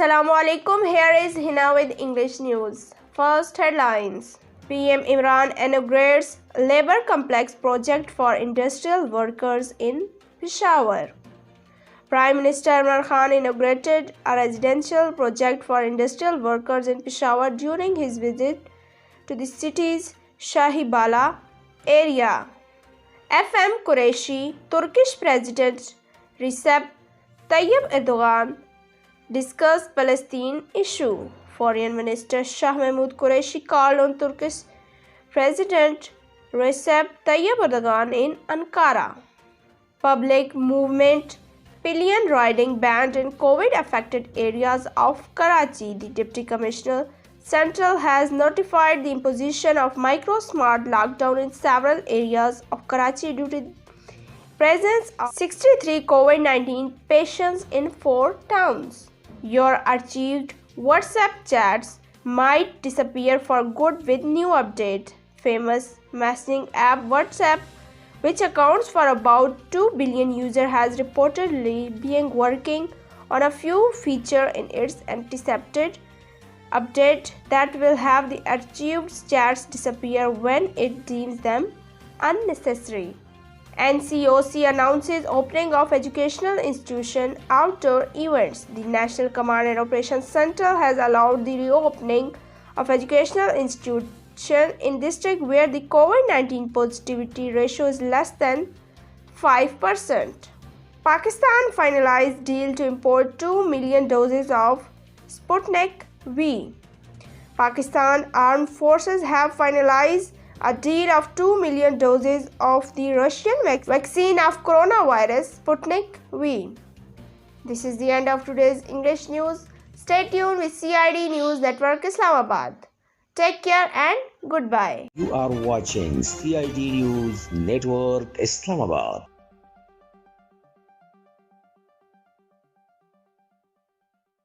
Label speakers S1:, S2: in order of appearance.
S1: Assalamu alaikum. Here is Hina with English news. First headlines. PM Imran inaugurates labor complex project for industrial workers in Peshawar. Prime Minister Imran Khan inaugurated a residential project for industrial workers in Peshawar during his visit to the city's Shahibala area. FM Qureshi, Turkish President Recep Tayyip Erdogan discussed Palestine issue. Foreign Minister Shah Mahmood Qureshi called on Turkish President Recep Tayyip Erdogan in Ankara. Public movement pillion riding banned in COVID-affected areas of Karachi. The Deputy Commissioner Central has notified the imposition of micro-smart lockdown in several areas of Karachi due to the presence of 63 COVID-19 patients in 4 towns. Your archived WhatsApp chats might disappear for good with new update. Famous messaging app WhatsApp, which accounts for about 2 billion users, has reportedly been working on a few features in its anticipated update that will have the archived chats disappear when it deems them unnecessary. NCOC announces opening of educational institution outdoor events. The National Command and Operations Center has allowed the reopening of educational institutions in districts where the COVID-19 positivity ratio is less than 5%. Pakistan finalized deal to import 2 million doses of Sputnik V. Pakistan Armed Forces have finalized a deal of 2 million doses of the Russian vaccine of coronavirus Sputnik V. This is the end of today's English news. Stay tuned with CID News Network Islamabad. Take care and goodbye.
S2: You are watching CID News Network Islamabad.